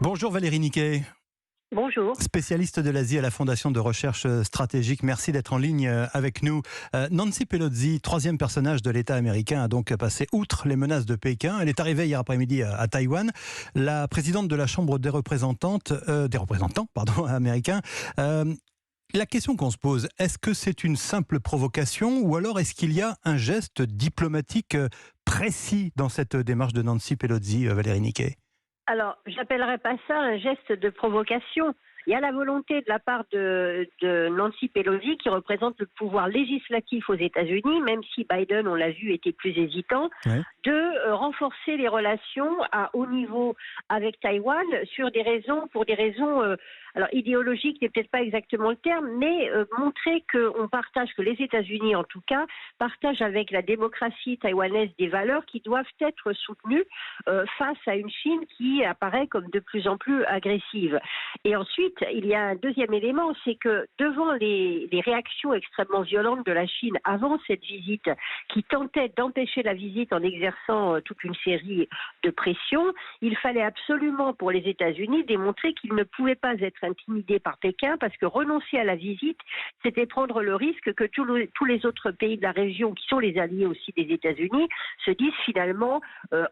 Bonjour Valérie Niquet, Bonjour. spécialiste de l'Asie à la Fondation de recherche stratégique. Merci d'être en ligne avec nous. Nancy Pelosi, troisième personnage de l'État américain, a donc passé outre les menaces de Pékin. Elle est arrivée hier après-midi à Taïwan. La présidente de la Chambre des représentants américains. La question qu'on se pose, est-ce que c'est une simple provocation ou alors est-ce qu'il y a un geste diplomatique précis dans cette démarche de Nancy Pelosi, Valérie Niquet? Alors, j'appellerais pas ça un geste de provocation. Il y a la volonté de la part de Nancy Pelosi, qui représente le pouvoir législatif aux États-Unis, même si Biden, on l'a vu, était plus hésitant, Ouais. de renforcer les relations à haut niveau avec Taïwan pour des raisons alors idéologiques n'est peut-être pas exactement le terme, mais montrer qu'on partage, que les États-Unis en tout cas, partagent avec la démocratie taïwanaise des valeurs qui doivent être soutenues face à une Chine qui apparaît comme de plus en plus agressive. Et ensuite, il y a un deuxième élément, c'est que devant les réactions extrêmement violentes de la Chine avant cette visite, qui tentait d'empêcher la visite en exerçant toute une série de pressions, il fallait absolument pour les États-Unis démontrer qu'ils ne pouvaient pas être intimidés par Pékin, parce que renoncer à la visite, c'était prendre le risque que tous les autres pays de la région, qui sont les alliés aussi des États-Unis, se disent finalement,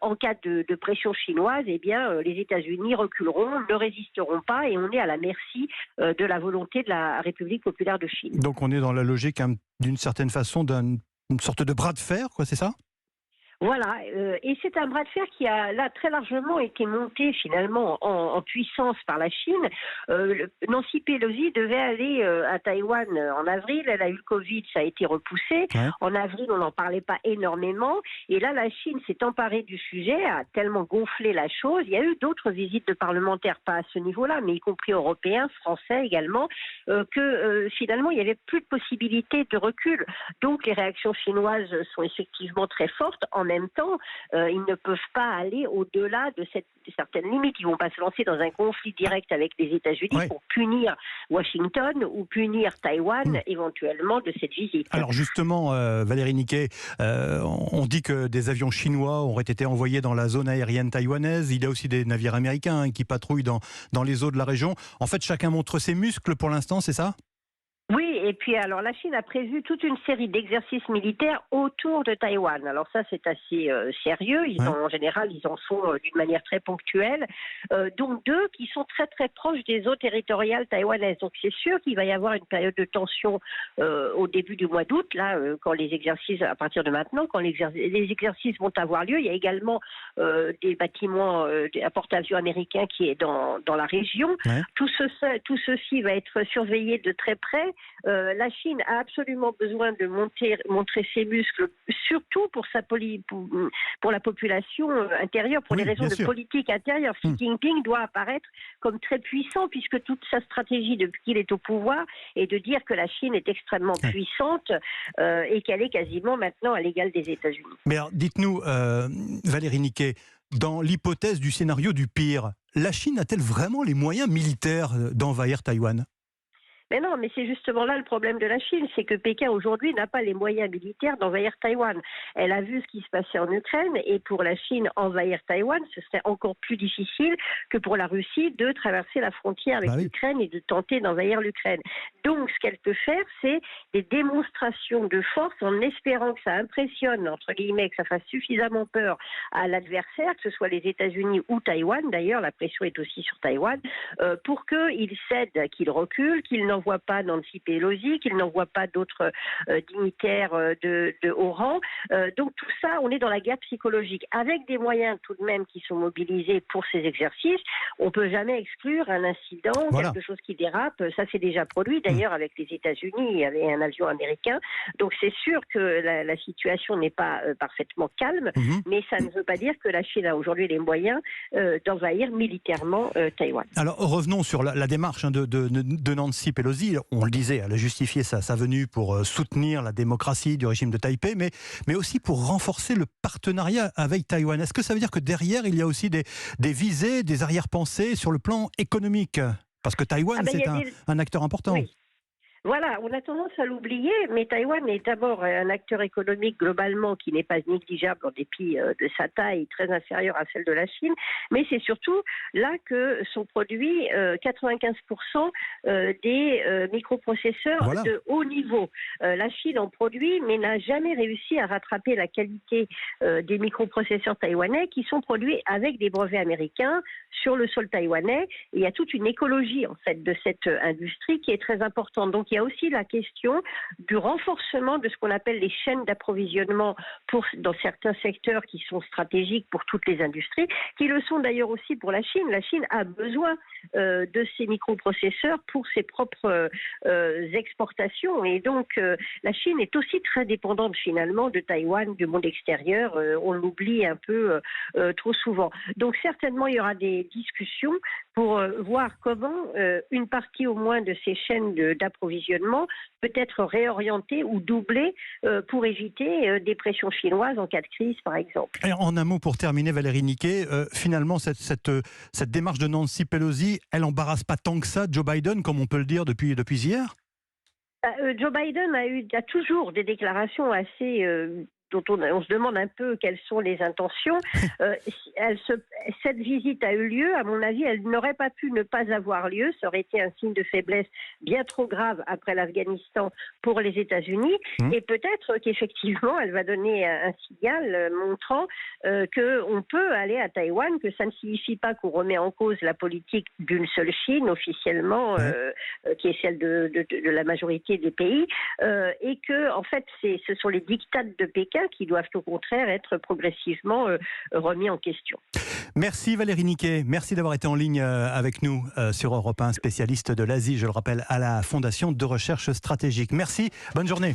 en cas de pression chinoise, eh bien, les États-Unis reculeront, ne résisteront pas, et on est à la merci de la volonté de la République populaire de Chine. Donc on est dans la logique d'une certaine façon d'une sorte de bras de fer, quoi, c'est ça? Voilà, et c'est un bras de fer qui a là très largement été monté finalement en puissance par la Chine. Nancy Pelosi devait aller à Taïwan en avril, elle a eu le Covid, ça a été repoussé. Ouais. En avril, on n'en parlait pas énormément, et là la Chine s'est emparée du sujet, a tellement gonflé la chose. Il y a eu d'autres visites de parlementaires, pas à ce niveau-là, mais y compris européens, français également, que finalement il n'y avait plus de possibilité de recul. Donc les réactions chinoises sont effectivement très fortes. En même temps, ils ne peuvent pas aller au-delà de certaines limites. Ils ne vont pas se lancer dans un conflit direct avec les États-Unis Ouais. pour punir Washington ou punir Taïwan éventuellement de cette visite. Alors justement, Valérie Niquet, on dit que des avions chinois auraient été envoyés dans la zone aérienne taïwanaise. Il y a aussi des navires américains qui patrouillent dans les eaux de la région. En fait, chacun montre ses muscles pour l'instant, c'est ça? Oui, et puis alors la Chine a prévu toute une série d'exercices militaires autour de Taïwan. Alors ça, c'est assez sérieux. En général, ils en font d'une manière très ponctuelle, dont deux qui sont très très proches des eaux territoriales taïwanaises. Donc c'est sûr qu'il va y avoir une période de tension au début du mois d'août, là, quand les exercices, à partir de maintenant, quand les exercices vont avoir lieu. Il y a également des bâtiments, un porte-avions américain qui est dans la région. Ouais. Tout ceci va être surveillé de très près. La Chine a absolument besoin de montrer ses muscles, surtout pour la population intérieure, pour Oui, des raisons bien de sûr. politique intérieure. Xi Jinping doit apparaître comme très puissant, puisque toute sa stratégie depuis qu'il est au pouvoir est de dire que la Chine est extrêmement puissante et qu'elle est quasiment maintenant à l'égal des États-Unis. Mais alors, dites-nous, Valérie Niquet, dans l'hypothèse du scénario du pire, la Chine a-t-elle vraiment les moyens militaires d'envahir Taïwan? Mais non, mais c'est justement là le problème de la Chine, c'est que Pékin aujourd'hui n'a pas les moyens militaires d'envahir Taïwan. Elle a vu ce qui se passait en Ukraine, et pour la Chine, envahir Taïwan, ce serait encore plus difficile que pour la Russie de traverser la frontière avec l'Ukraine et de tenter d'envahir l'Ukraine. Donc ce qu'elle peut faire, c'est des démonstrations de force en espérant que ça impressionne, entre guillemets, que ça fasse suffisamment peur à l'adversaire, que ce soit les États-Unis ou Taïwan. D'ailleurs, la pression est aussi sur Taïwan, pour qu'il cède, qu'il recule, qu'il n'envoie pas Nancy Pelosi, qu'il n'envoie pas d'autres dignitaires de haut rang. Donc tout ça, on est dans la guerre psychologique. Avec des moyens tout de même qui sont mobilisés pour ces exercices, on ne peut jamais exclure un incident, quelque chose qui dérape. Ça s'est déjà produit d'ailleurs avec les États-Unis, il y avait un avion américain. Donc c'est sûr que la situation n'est pas parfaitement calme, mais ça ne veut pas dire que la Chine a aujourd'hui les moyens d'envahir militairement Taïwan. Alors revenons sur la démarche de Nancy Pelosi. On le disait, elle a justifié sa venue pour soutenir la démocratie du régime de Taipei, mais aussi pour renforcer le partenariat avec Taïwan. Est-ce que ça veut dire que derrière, il y a aussi des visées, des arrière-pensées sur le plan économique? Parce que Taïwan, c'est un acteur important. Oui. Voilà, on a tendance à l'oublier, mais Taïwan est d'abord un acteur économique globalement qui n'est pas négligeable en dépit de sa taille très inférieure à celle de la Chine, mais c'est surtout là que sont produits 95% des microprocesseurs Voilà. de haut niveau. La Chine en produit, mais n'a jamais réussi à rattraper la qualité des microprocesseurs taïwanais qui sont produits avec des brevets américains sur le sol taïwanais. Et il y a toute une écologie en fait de cette industrie qui est très importante. Donc il y a aussi la question du renforcement de ce qu'on appelle les chaînes d'approvisionnement dans certains secteurs qui sont stratégiques pour toutes les industries, qui le sont d'ailleurs aussi pour la Chine. La Chine a besoin de ces microprocesseurs pour ses propres exportations. Et donc la Chine est aussi très dépendante finalement de Taïwan, du monde extérieur. On l'oublie un peu trop souvent. Donc certainement il y aura des discussions pour voir comment une partie au moins de ces chaînes d'approvisionnement peut être réorientée ou doublée pour éviter des pressions chinoises en cas de crise, par exemple. Et en un mot pour terminer, Valérie Niquet, finalement cette démarche de Nancy Pelosi, elle embarrasse pas tant que ça Joe Biden, comme on peut le dire depuis hier? Joe Biden a toujours des déclarations assez dont on se demande un peu quelles sont les intentions. Cette visite a eu lieu, à mon avis, elle n'aurait pas pu ne pas avoir lieu. Ça aurait été un signe de faiblesse bien trop grave après l'Afghanistan pour les États-Unis. Et peut-être qu'effectivement, elle va donner un signal montrant qu'on peut aller à Taïwan, que ça ne signifie pas qu'on remet en cause la politique d'une seule Chine officiellement, qui est celle de la majorité des pays, et que en fait, ce sont les diktats de Pékin qui doivent au contraire être progressivement remis en question. Merci Valérie Niquet, merci d'avoir été en ligne avec nous sur Europe 1, spécialiste de l'Asie, je le rappelle, à la Fondation de recherche stratégique. Merci, bonne journée.